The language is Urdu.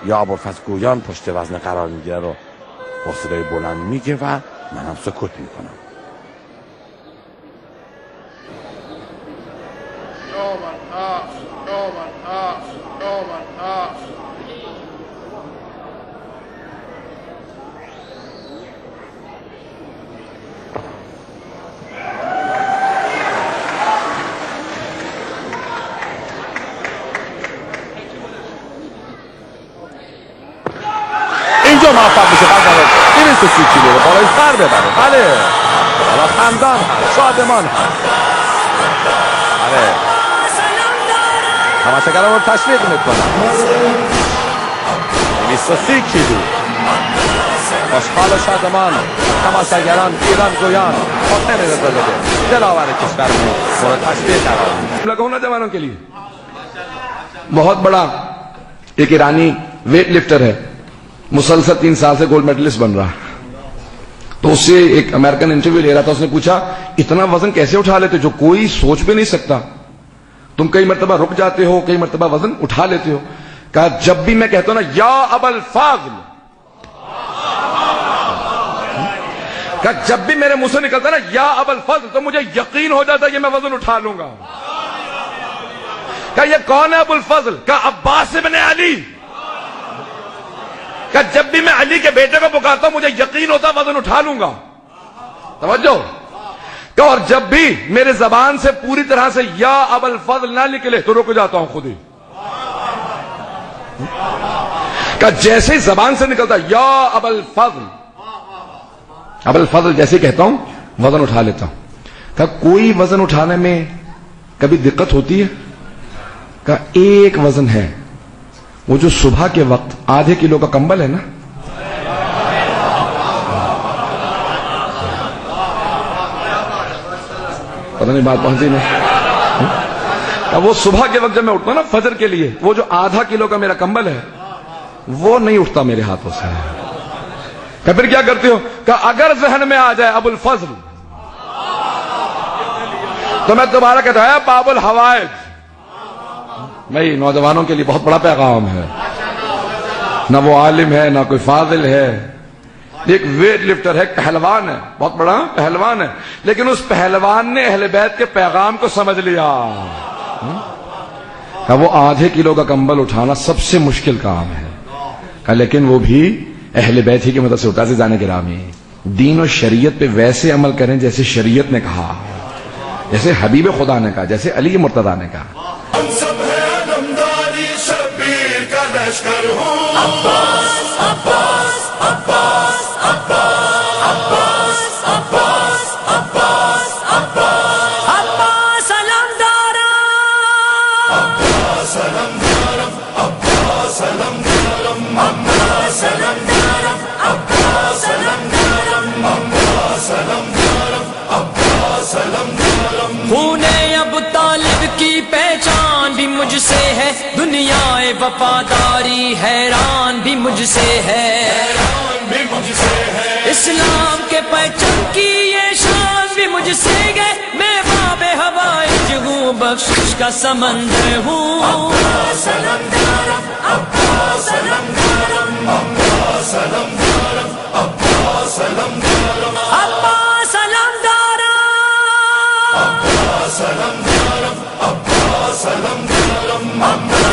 یا ابوالفضل گویان پشت وزن قرار میگیره رو با صدای بلند میگه و منم سکوت میکنم. اینجا موفق میشه قدر 230 کیلو رو بالای سر ببره. بله حالا خندان هست، شادمان هست. بله تماشاگران رو تشویق میکنن. 230 کیلو خوشحال و شادمان تماشاگران ایران گویان حسین رضازاده دلاور کشورمون مورد تشویق قرار میدن. لگا نوجوانوں کے لیے بہت بڑا ایک ایرانی ویٹ لفٹر ہے، مسلسل 3 سال سے گولڈ میڈلسٹ بن رہا. تو اس سے ایک امریکن انٹرویو لے رہا تھا، اس نے پوچھا اتنا وزن کیسے اٹھا لیتے جو کوئی سوچ بھی نہیں سکتا، تم کئی مرتبہ رک جاتے ہو، کئی مرتبہ وزن اٹھا لیتے ہو. کہا جب بھی میں کہتا ہوں نا یا ابوالفضل، کہا جب بھی میرے منہ سے نکلتا نا یا ابوالفضل تو مجھے یقین ہو جاتا ہے کہ میں وزن اٹھا لوں گا. کہا یہ کون ہے ابوالفضل؟ کہا عباس ابن علی. کہ جب بھی میں علی کے بیٹے کو پکارتا ہوں مجھے یقین ہوتا وزن اٹھا لوں گا. توجہ. کہ اور جب بھی میرے زبان سے پوری طرح سے یا ابوالفضل نہ نکلے تو رک جاتا ہوں خود ہی. کہ جیسے ہی زبان سے نکلتا یا ابوالفضل، ابوالفضل جیسے کہتا ہوں وزن اٹھا لیتا ہوں. کہ کوئی وزن اٹھانے میں کبھی دقت ہوتی ہے؟ کہ ایک وزن ہے، وہ جو صبح کے وقت آدھے کلو کا کمبل ہے نا، پتہ نہیں بات پہنچی نہیں. وہ صبح کے وقت جب میں اٹھتا ہوں نا فجر کے لیے، وہ جو آدھا کلو کا میرا کمبل ہے وہ نہیں اٹھتا میرے ہاتھوں سے. کہ پھر کیا کرتے ہو؟ کہ اگر ذہن میں آ جائے ابوالفضل تو میں دوبارہ کہتا ہے باب الحوائج. بھائی نوجوانوں کے لیے بہت بڑا پیغام ہے. نہ وہ عالم ہے نہ کوئی فاضل ہے، ایک ویٹ لفٹر ہے، ایک پہلوان ہے، بہت بڑا پہلوان ہے، لیکن اس پہلوان نے اہل بیت کے پیغام کو سمجھ لیا. وہ آدھے کلو کا کمبل اٹھانا سب سے مشکل کام ہے، لیکن وہ بھی اہل بیت ہی کی مدد سے اٹھا. سے جانے گرامی دین و شریعت پہ ویسے عمل کریں جیسے شریعت نے کہا، جیسے حبیب خدا نے کہا، جیسے علی مرتضیٰ نے کہا. لشکر ہوں عباس عباس عباس عباس عباس عباس عباس عباس عباس علمدارا عباس علمدارا عباس علمدارا عباس علمدارا عباس علمدارا عباس علمدارا عباس علمدارا. خون ابو طالب کی پہچان بھی مجھ سے ہے، دنیا وفاداری حیران بھی مجھ سے ہے، اسلام کے پرچم کی یہ شان بھی مجھ سے ہے. میں باب ہوائج ہوں، بخشش کا سمندر ہوں. عباس علمدارا عباس علمدارا عباس علمدارا عباس علمدارا عباس علمدارا عباس علمدارا عباس علمدارا.